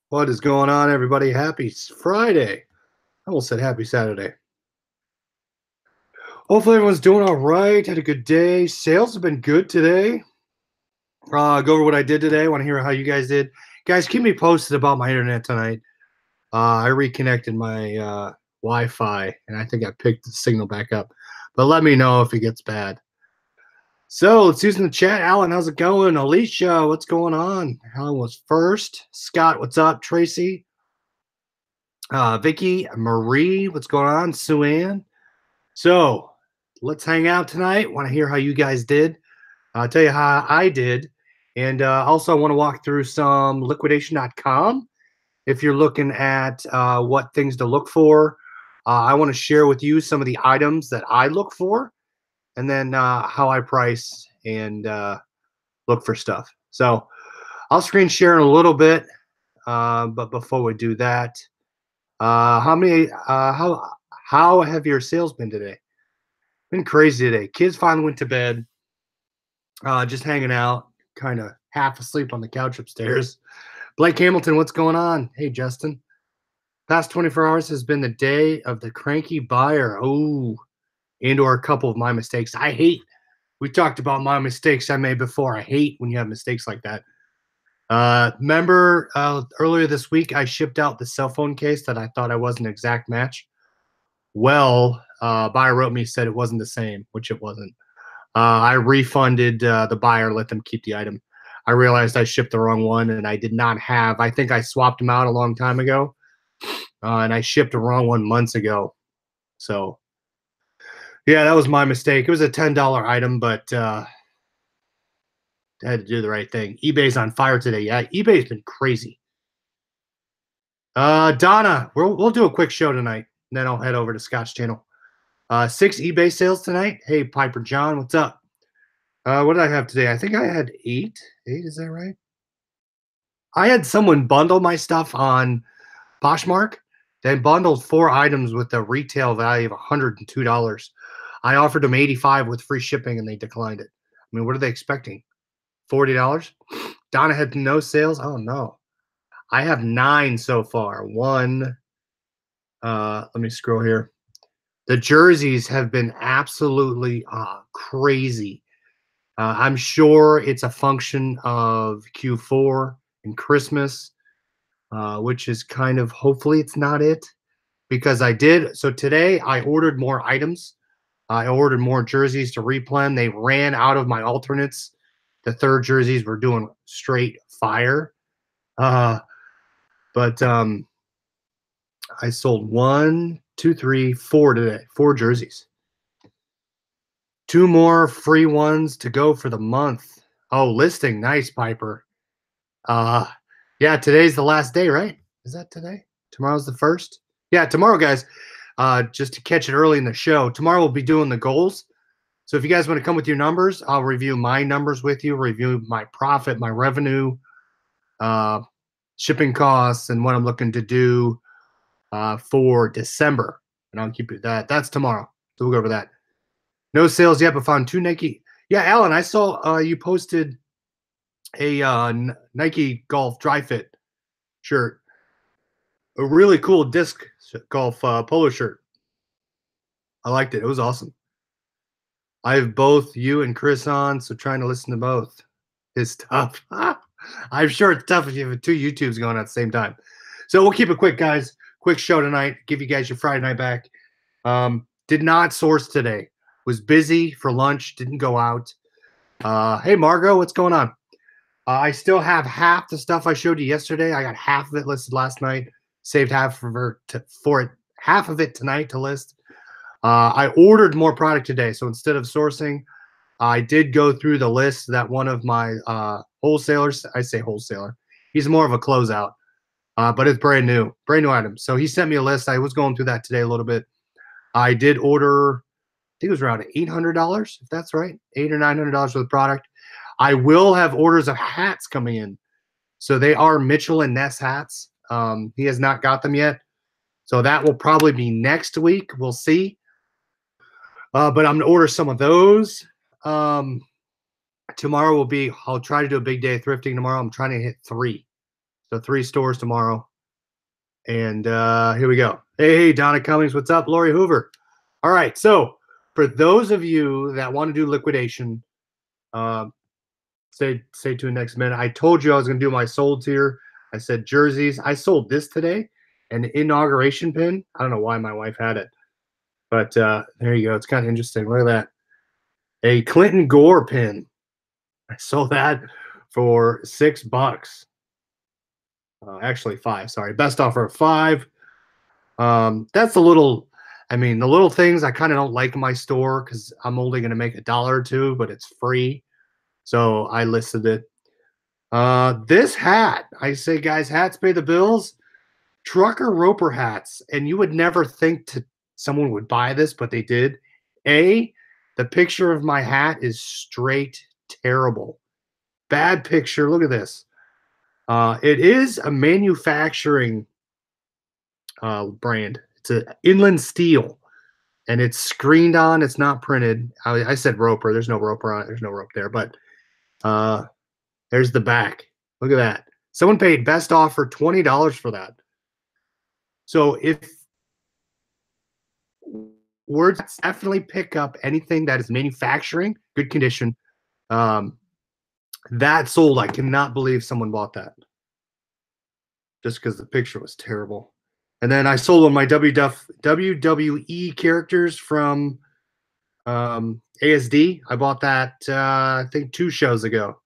What is going on, everybody? Happy Friday. I almost said happy Saturday. Hopefully, everyone's doing all right. Had a good day. Sales have been good today. Go over what I did today. Want to hear how you guys did. Guys, keep me posted about my internet tonight. I reconnected my Wi Fi and I think I picked the signal back up. But let me know if it gets bad. So let's use in the chat. Alan, how's it going? Alicia, what's going on? Alan was first. Scott, what's up? Tracy, Vicky, Marie, what's going on? Sue Ann. So let's hang out tonight. Want to hear how you guys did. I'll tell you how I did. And also, I want to walk through some liquidation.com. If you're looking at what things to look for, I want to share with you some of the items that I look for and then how I price and look for stuff. So I'll screen share in a little bit. But before we do that, how have your sales been today? Been crazy today. Kids finally went to bed. Just hanging out, kind of half asleep on the couch upstairs. Blake Hamilton, what's going on? Hey, Justin. Past 24 hours has been the day of the cranky buyer. Oh, and/or a couple of my mistakes. I hate. We talked about my mistakes I made before. I hate when you have mistakes like that. Remember earlier this week I shipped out the cell phone case that I thought I was an exact match. Well, buyer wrote me, said it wasn't the same, which it wasn't. I refunded the buyer, let them keep the item. I realized I shipped the wrong one, and I did not have. I think I swapped them out a long time ago, and I shipped the wrong one months ago. So, yeah, that was my mistake. It was a $10 item, but I had to do the right thing. eBay's on fire today. Yeah, eBay's been crazy. Donna, we'll do a quick show tonight, and then I'll head over to Scott's channel. 6 eBay sales tonight. Hey, Piper John, what's up? What did I have today? I think I had 8. 8, is that right? I had someone bundle my stuff on Poshmark. They bundled 4 items with a retail value of $102. I offered them 85 with free shipping, and they declined it. I mean, what are they expecting? $40? Donna had no sales. Oh no, I have 9 so far. One. Let me scroll here. The jerseys have been absolutely crazy. I'm sure it's a function of Q4 and Christmas, which is kind of, hopefully it's not it, because I did. So today I ordered more items. I ordered more jerseys to replen. They ran out of my alternates. The third jerseys were doing straight fire. But I sold 1, 2, 3, 4 today. 4 jerseys. 2 more free ones to go for the month. Oh, listing. Nice, Piper. Yeah, today's the last day, right? Is that today? Tomorrow's the 1st? Yeah, tomorrow, guys. Just to catch it early in the show, tomorrow we'll be doing the goals. So if you guys want to come with your numbers, I'll review my numbers with you, review my profit, my revenue, shipping costs, and what I'm looking to do for December. And I'll keep it that. That's tomorrow. So we'll go over that. No sales yet, but found 2 Nike. Yeah, Alan, I saw you posted a Nike Golf Dry Fit shirt. A really cool disc golf polo shirt. I liked it. It was awesome. I have both you and Chris on, so trying to listen to both is tough. I'm sure it's tough if you have 2 YouTubes going at the same time. So we'll keep it quick, guys. Quick show tonight. Give you guys your Friday night back. Did not source today. Was busy for lunch. Didn't go out. Hey, Margot, what's going on? I still have half the stuff I showed you yesterday. I got half of it listed last night. Saved half half of it tonight to list. I ordered more product today, so instead of sourcing, I did go through the list that one of my wholesalers, I say wholesaler, he's more of a closeout, but it's brand new item. So he sent me a list. I was going through that today a little bit. I did order, I think it was around $800, if that's right, $800 or $900 for the product. I will have orders of hats coming in. So they are Mitchell and Ness hats. He has not got them yet. So that will probably be next week. We'll see. But I'm going to order some of those. Tomorrow will be, I'll try to do a big day of thrifting tomorrow. I'm trying to hit 3. So 3 stores tomorrow. And here we go. Hey, Donna Cummings, what's up? Lori Hoover. All right. So for those of you that want to do liquidation, stay tuned next minute. I told you I was going to do my solds here. I said jerseys. I sold this today, an inauguration pin. I don't know why my wife had it, but there you go. It's kind of interesting. Look at that. A Clinton Gore pin. I sold that for $6. Actually 5. Sorry, best offer of 5. That's a little. I mean, the little things I kind of don't like in my store because I'm only going to make $1 or $2, but it's free. So I listed it. This hat, I say, guys, hats pay the bills. Trucker Roper hats, and you would never think someone would buy this, but they did. The picture of my hat is straight terrible. Bad picture. Look at this. It is a manufacturing brand. It's an inland steel, and it's screened on. It's not printed. I said Roper. There's no Roper on it. There's no rope there, but there's the back. Look at that. Someone paid best offer $20 for that. So if words definitely pick up anything that is manufacturing, good condition, that sold. I cannot believe someone bought that just because the picture was terrible. And then I sold on my WWE characters from ASD. I bought that, I think 2 shows ago.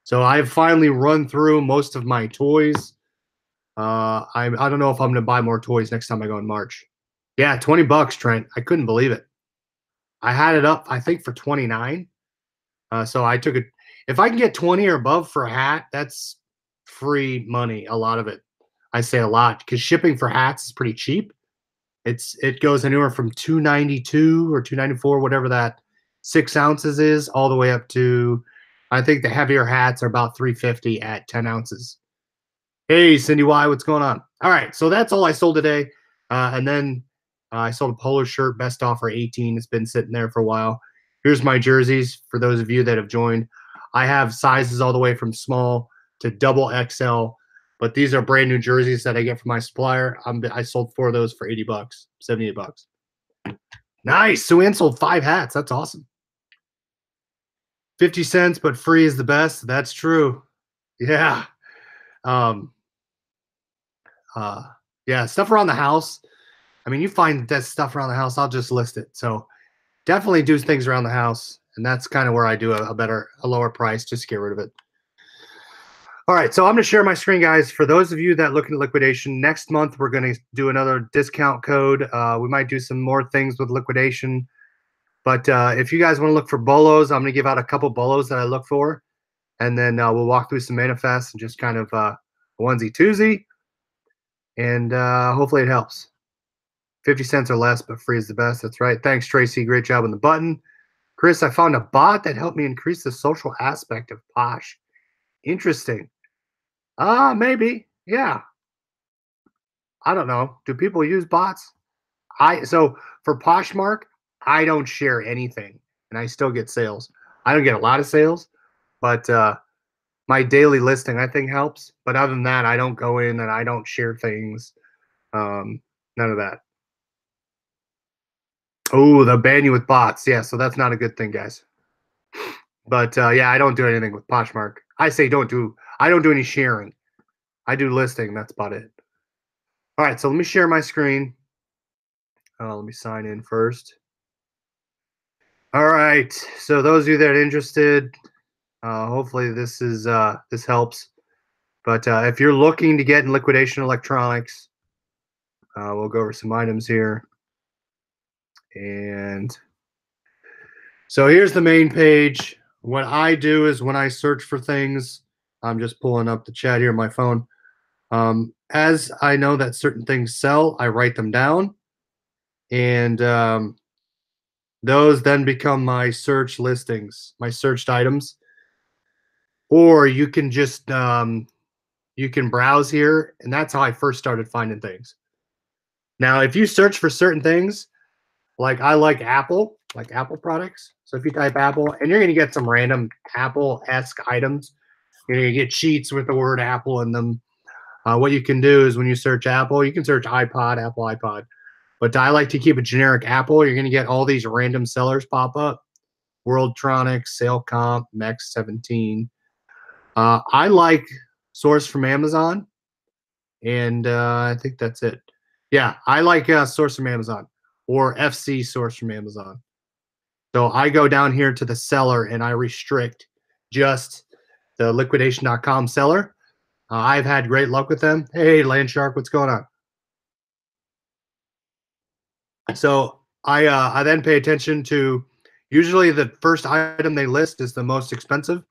So I've finally run through most of my toys. I don't know if I'm going to buy more toys next time I go in March. Yeah, $20, Trent. I couldn't believe it. I had it up, I think, for 29. So I took it. If I can get 20 or above for a hat, that's free money, a lot of it. I say a lot because shipping for hats is pretty cheap. It goes anywhere from $2.92 or $2.94, whatever that 6 ounces is, all the way up to, I think the heavier hats are about $3.50 at 10 ounces. Hey, Cindy Y, what's going on? All right, so that's all I sold today. And then I sold a polo shirt, best offer 18. It's been sitting there for a while. Here's my jerseys for those of you that have joined. I have sizes all the way from small to double XL, but these are brand new jerseys that I get from my supplier. I sold 4 of those for $80, $78. Nice. Sue-Ann sold 5 hats. That's awesome. 50 cents, but free is the best. That's true. Yeah. Yeah, stuff around the house. I mean, you find that stuff around the house, I'll just list it. So definitely do things around the house. And that's kind of where I do a lower price, just get rid of it. All right, so I'm going to share my screen, guys. For those of you that look into liquidation, next month we're going to do another discount code. We might do some more things with liquidation. But if you guys want to look for bolos, I'm going to give out a couple bolos that I look for. And then we'll walk through some manifests and just kind of onesie-twosie. And hopefully it helps. 50 cents or less, but free is the best. That's right. Thanks, Tracy. Great job on the button. Chris, I found a bot that helped me increase the social aspect of Posh. Interesting. Maybe. Yeah. I don't know. Do people use bots? So for Poshmark, I don't share anything, and I still get sales. I don't get a lot of sales, but my daily listing I think helps. But other than that, I don't go in and I don't share things. None of that. Oh, they'll ban you with bots. Yeah, so that's not a good thing, guys. But yeah, I don't do anything with Poshmark. I say I don't do any sharing. I do listing. That's about it. All right, so let me share my screen. Let me sign in first. All right, so those of you that are interested, hopefully this helps. But if you're looking to get in liquidation electronics, we'll go over some items here. And so here's the main page. What I do is when I search for things, I'm just pulling up the chat here on my phone. As I know that certain things sell, I write them down. And those then become my search listings, my searched items. Or you can just, you can browse here. And that's how I first started finding things. Now, if you search for certain things, like I like Apple products. So if you type Apple, and you're going to get some random Apple-esque items. You're going to get sheets with the word Apple in them. What you can do is when you search Apple, you can search iPod, Apple iPod. But I like to keep a generic Apple. You're going to get all these random sellers pop up. Worldtronics, SaleComp, Mex 17. I like Source from Amazon, and I think that's it. Yeah, I like Source from Amazon or FC Source from Amazon. So I go down here to the seller and I restrict just the liquidation.com seller. I've had great luck with them. Hey, Landshark, what's going on? So I then pay attention to usually the first item they list is the most expensive,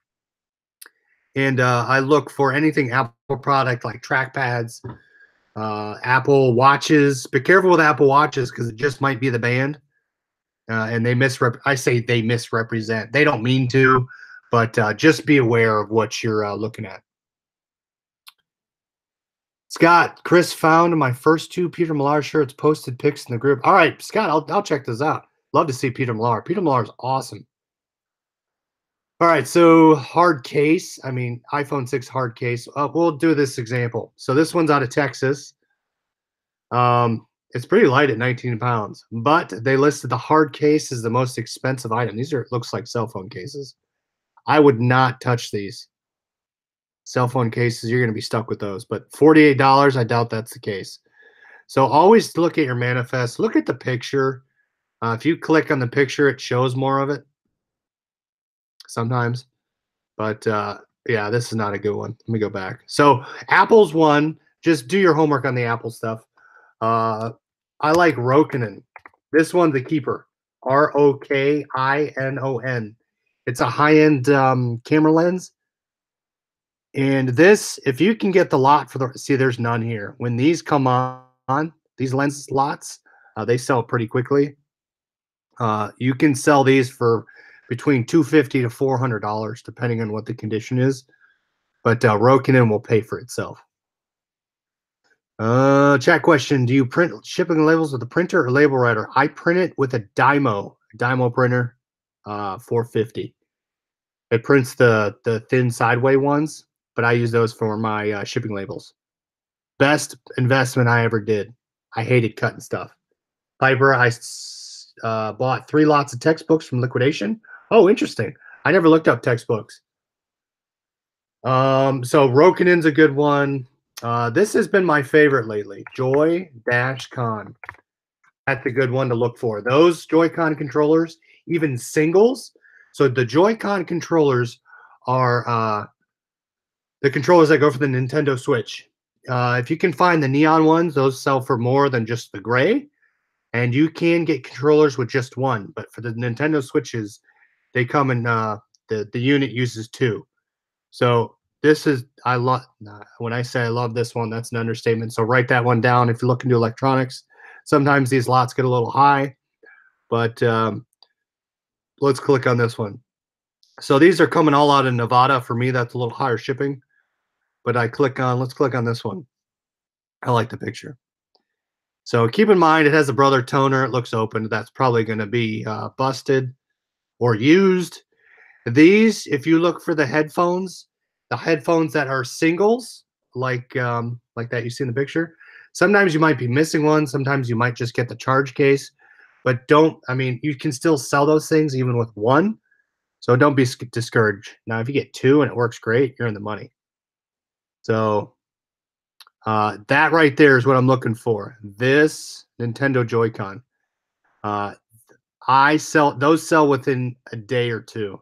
and I look for anything Apple product like trackpads, Apple watches. Be careful with Apple watches because it just might be the band, and they I say they misrepresent. They don't mean to, but just be aware of what you're looking at. Scott, Chris found my first two Peter Millar shirts, posted pics in the group. All right, Scott, I'll check those out. Love to see Peter Millar. Peter Millar is awesome. All right, so hard case. I mean, iPhone 6 hard case. We'll do this example. So this one's out of Texas. It's pretty light at 19 pounds, but they listed the hard case as the most expensive item. These are looks like cell phone cases. I would not touch these. Cell phone cases, you're going to be stuck with those. But $48, I doubt that's the case. So always look at your manifest. Look at the picture. If you click on the picture, it shows more of it sometimes. But yeah, this is not a good one. Let me go back. So Apple's one. Just do your homework on the Apple stuff. I like Rokinon. This one's a keeper. Rokinon. It's a high-end camera lens. And this, if you can get the lot for the, see, there's none here. When these come on, these lens lots, they sell pretty quickly. You can sell these for between $250 to $400, depending on what the condition is. But Rokinon will pay for itself. Chat question: do you print shipping labels with a printer or label writer? I print it with a Dymo printer, 450. It prints the thin sideway ones, but I use those for my shipping labels. Best investment I ever did. I hated cutting stuff. Piper, I bought 3 lots of textbooks from Liquidation. Oh, interesting. I never looked up textbooks. So Rokinon's a good one. This has been my favorite lately. JoyCon. That's a good one to look for. Those JoyCon controllers, even singles. So the JoyCon controllers are the controllers that go for the Nintendo Switch. If you can find the neon ones, those sell for more than just the gray. And you can get controllers with just one. But for the Nintendo Switches, they come in, the unit uses 2. So this is, I love, when I say I love this one, that's an understatement. So write that one down if you look into electronics. Sometimes these lots get a little high, but let's click on this one. So these are coming all out of Nevada. For me, that's a little higher shipping, but let's click on this one. I like the picture. So keep in mind, it has a Brother toner. It looks open. That's probably going to be busted or used. These, if you look for the headphones that are singles, like that you see in the picture, sometimes you might be missing one. Sometimes you might just get the charge case, but I mean, you can still sell those things even with one. So don't be discouraged. Now, if you get 2 and it works great, you're in the money. So that right there is what I'm looking for. This Nintendo Joy-Con. Those sell within a day or 2.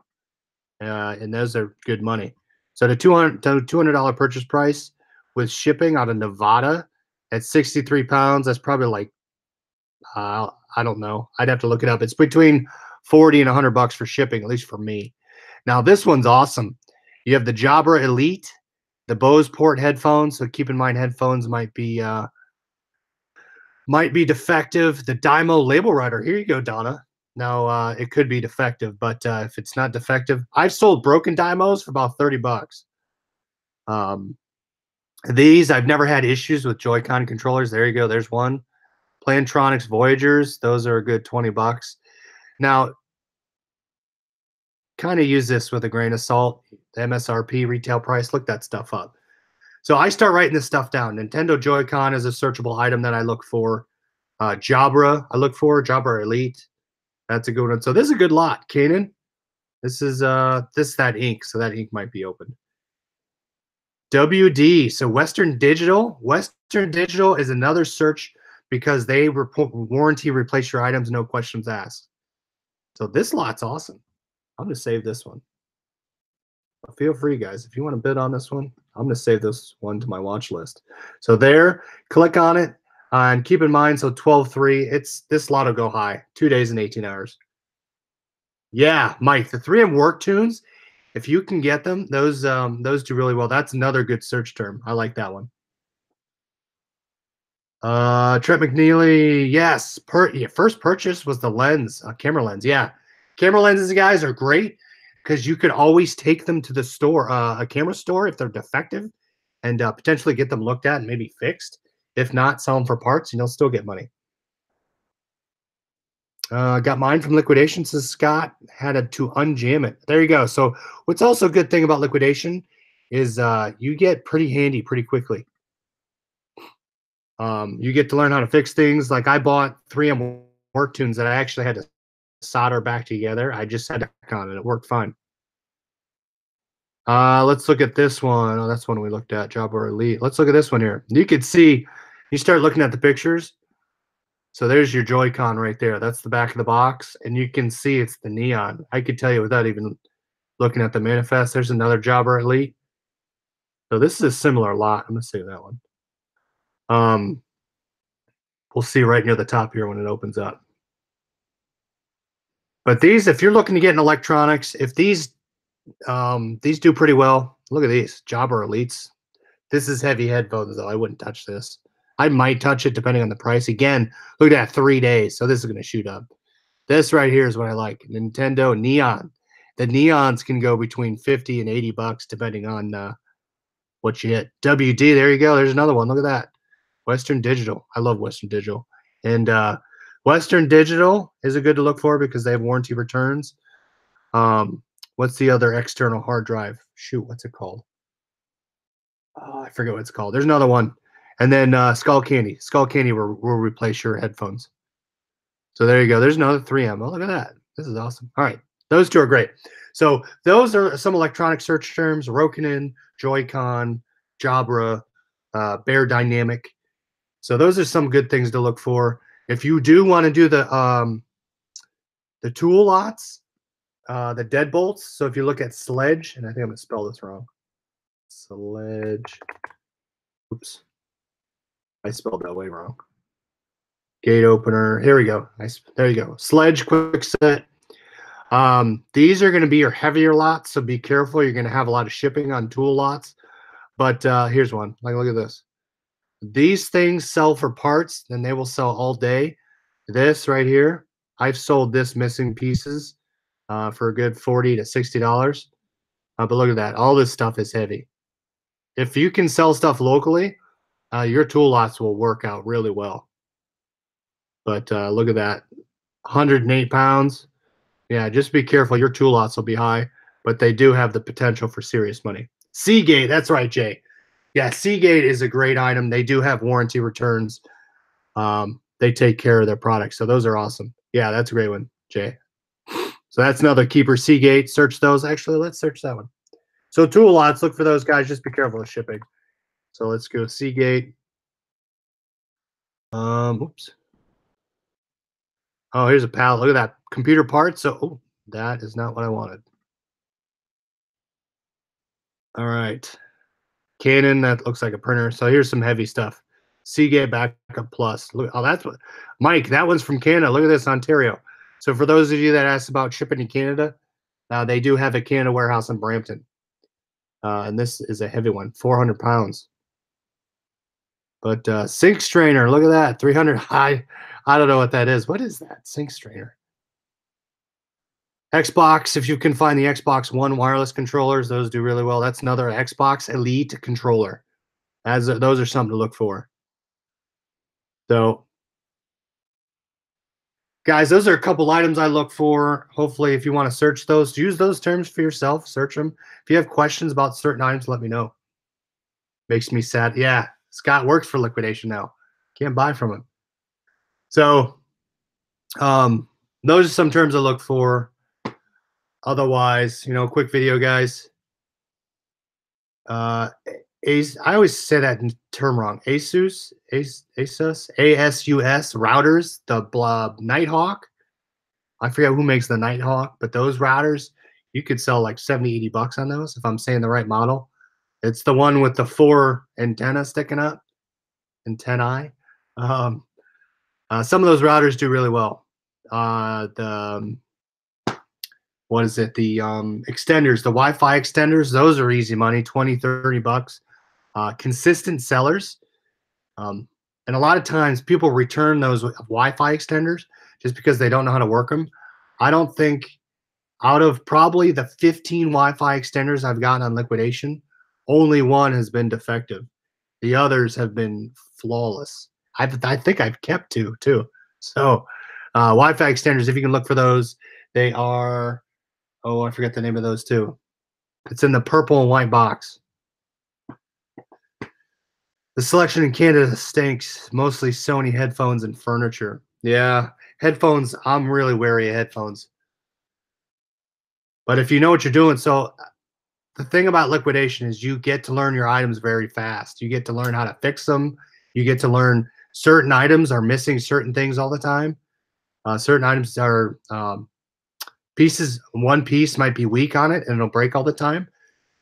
And those are good money. So the $200 purchase price with shipping out of Nevada at 63 pounds, that's probably like, I don't know. I'd have to look it up. It's between 40 and $100 for shipping, at least for me. Now this one's awesome. You have the Jabra Elite, the Bose Port headphones. So keep in mind, headphones might be defective. The Dymo label writer. Here you go, Donna. Now, it could be defective, but if it's not defective, I've sold broken Dymos for about $30. These, I've never had issues with Joy-Con controllers. There you go. There's one. Plantronics Voyagers. Those are a good $20. Now, kind of use this with a grain of salt. The MSRP retail price. Look that stuff up. So I start writing this stuff down. Nintendo Joy-Con is a searchable item that I look for. Jabra, I look for Jabra Elite. That's a good one. So this is a good lot, Kanan. This is that ink, so that ink might be open. WD, so Western Digital. Western Digital is another search because they warranty replace your items, no questions asked. So this lot's awesome. I'm gonna save this one. Feel free, guys. If you want to bid on this one, I'm going to save this one to my watch list. So there, click on it, and keep in mind, so 12-3, this lot will go high. 2 days and 18 hours. Yeah, Mike, the 3M work tunes, if you can get them, those do really well. That's another good search term. I like that one. Trent McNeely, yes. First purchase was the lens, camera lens. Yeah, camera lenses, guys, are great because you could always take them to the store, a camera store, if they're defective, and potentially get them looked at and maybe fixed. If not, sell them for parts, and you'll still get money. Got mine from Liquidation, says Scott. Had to unjam it. There you go. So what's also a good thing about Liquidation is you get pretty handy pretty quickly. You get to learn how to fix things. Like I bought 3M work tunes that I actually had to solder back together. I just had to on it. It worked fine. Let's look at this one. Oh, that's one we looked at, Jabra Elite. Let's look at this one here. You could see, you start looking at the pictures. So there's your Joy-Con right there. That's the back of the box. And you can see it's the neon. I could tell you without even looking at the manifest. There's another Jabra Elite. So this is a similar lot. I'm going to save that one. We'll see right near the top here when it opens up. But these, if you're looking to get in electronics, if these do pretty well. Look at these Jabra Elites. This is heavy headphones, though. I wouldn't touch this. I might touch it depending on the price. Again, look at that, 3 days. So this is going to shoot up. This right here is what I like. Nintendo Neon. The neons can go between 50 and 80 bucks depending on what you hit. WD, there you go. There's another one. Look at that. Western Digital. I love Western Digital. And Western Digital is a good to look for because they have warranty returns. What's the other external hard drive? Shoot, what's it called? Oh, I forget what it's called. There's another one. And then Skull Candy. Skull Candy will replace your headphones. So there you go. There's another 3M. Oh, look at that. This is awesome. All right. Those two are great. So those are some electronic search terms: Rokinon, Joy-Con, Jabra, Bear Dynamic. So those are some good things to look for. If you do want to do the tool lots, the deadbolts. So if you look at Sledge, and I think I'm going to spell this wrong. Sledge. Oops. I spelled that way wrong. Gate opener. Here we go. There you go. Sledge quick set. These are going to be your heavier lots, so be careful. You're going to have a lot of shipping on tool lots. But here's one. Like, look at this. These things sell for parts, and they will sell all day. This right here, I've sold this missing pieces for a good $40 to $60. But look at that. All this stuff is heavy. If you can sell stuff locally, your tool lots will work out really well. But look at that. 108 pounds. Yeah, just be careful. Your tool lots will be high, but they do have the potential for serious money. Seagate, that's right, Jay. Yeah, Seagate is a great item. They do have warranty returns. They take care of their products, so those are awesome. Yeah, that's a great one, Jay. So that's another keeper, Seagate. Search those. Actually, let's search that one. So tool lots, look for those guys. Just be careful with shipping. So let's go Seagate. Oops. Oh, here's a pallet. Look at that. Computer parts. So, oh, that is not what I wanted. All right. Canon, that looks like a printer. So here's some heavy stuff. Seagate Backup Plus. Look, oh, that's what, Mike, that one's from Canada. Look at this, Ontario. So for those of you that asked about shipping to Canada, they do have a Canada warehouse in Brampton. And this is a heavy one, 400 pounds. But sink strainer, look at that, 300 high. I don't know what that is. What is that? Sink strainer. Xbox, if you can find the Xbox One wireless controllers, those do really well. That's another Xbox Elite controller. Those are something to look for. So, guys, those are a couple items I look for. Hopefully, if you want to search those, use those terms for yourself. Search them. If you have questions about certain items, let me know. Makes me sad. Yeah, Scott works for Liquidation now. Can't buy from him. So those are some terms I look for. Otherwise, quick video, guys. I always say that term wrong. Asus routers, the Nighthawk. I forget who makes the Nighthawk, but those routers, you could sell like 70, 80 bucks on those if I'm saying the right model. It's the one with the 4 antennas sticking up, antennae. Some of those routers do really well. What is it? The extenders, the Wi-Fi extenders, those are easy money, 20, 30 bucks. Consistent sellers. And a lot of times people return those Wi-Fi extenders just because they don't know how to work them. I don't think out of probably the 15 Wi-Fi extenders I've gotten on Liquidation, only one has been defective. The others have been flawless. I think I've kept 2 too. So Wi-Fi extenders, if you can look for those, they are, oh, I forget the name of those too. It's in the purple and white box. The selection in Canada stinks. Mostly Sony headphones and furniture. Yeah, headphones, I'm really wary of headphones. But if you know what you're doing, so the thing about Liquidation is you get to learn your items very fast. You get to learn how to fix them. You get to learn certain items are missing certain things all the time. Certain items are pieces, one piece might be weak on it and it'll break all the time.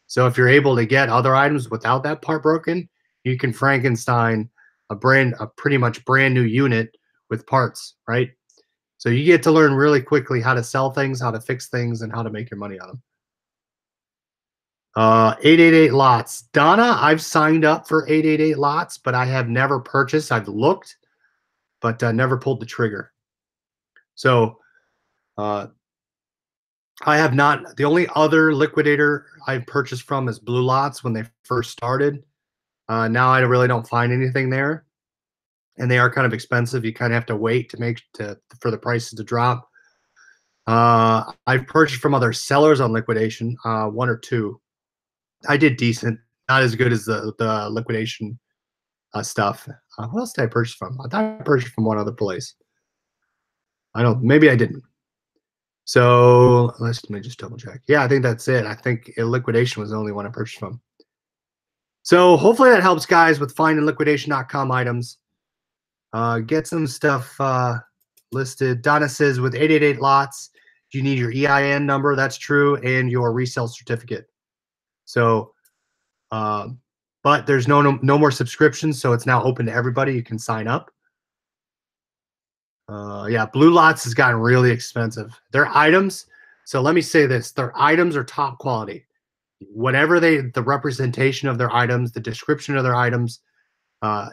So if you're able to get other items without that part broken, you can Frankenstein a pretty much brand new unit with parts, right? So you get to learn really quickly how to sell things, how to fix things, and how to make your money on them. 888 lots. Donna, I've signed up for 888 lots, but I have never purchased. I've looked, but never pulled the trigger. So I have not. The only other liquidator I've purchased from is Blue Lots when they first started. Now I really don't find anything there, and they are kind of expensive. You kind of have to wait for the prices to drop. I've purchased from other sellers on Liquidation, 1 or 2. I did decent, not as good as the Liquidation stuff. What else did I purchase from? I thought I purchased from one other place. I don't. Maybe I didn't. So let me just double check. Yeah, I think that's it. I think Liquidation was the only one I purchased from. So hopefully that helps, guys, with finding liquidation.com items. Get some stuff listed. Donna says with 888 lots, you need your EIN number. That's true, and your resale certificate. So, but there's no more subscriptions, so it's now open to everybody. You can sign up. Yeah, Blue Lots has gotten really expensive. Their items. So let me say this: their items are top quality. Whatever the representation of their items, the description of their items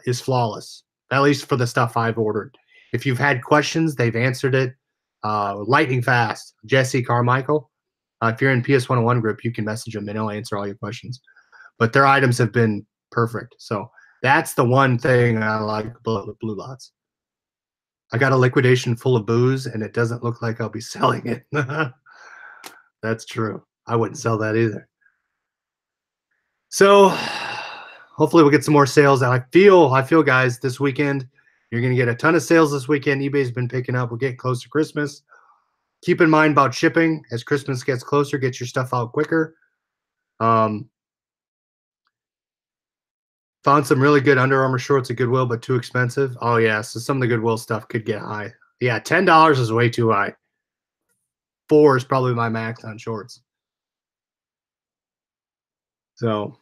is flawless, at least for the stuff I've ordered. If you've had questions, they've answered it lightning fast. Jesse Carmichael, if you're in PS101 group, you can message them and they'll answer all your questions. But their items have been perfect. So that's the one thing I like about Blue Lots. I got a Liquidation full of booze, and it doesn't look like I'll be selling it. That's true. I wouldn't sell that either. So hopefully we'll get some more sales. I feel, guys, this weekend, you're going to get a ton of sales this weekend. eBay's been picking up. We're getting close to Christmas. Keep in mind about shipping. As Christmas gets closer, get your stuff out quicker. Found some really good Under Armour shorts at Goodwill, but too expensive. Oh, yeah, so some of the Goodwill stuff could get high. Yeah, $10 is way too high. $4 is probably my max on shorts. So,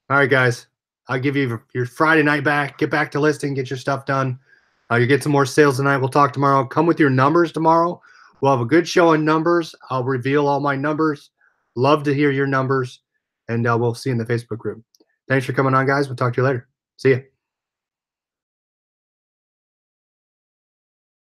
all right, guys. I'll give you your Friday night back. Get back to listing. Get your stuff done. You get some more sales tonight. We'll talk tomorrow. Come with your numbers tomorrow. We'll have a good show on numbers. I'll reveal all my numbers. Love to hear your numbers. And we'll see you in the Facebook group. Thanks for coming on, guys. We'll talk to you later. See ya.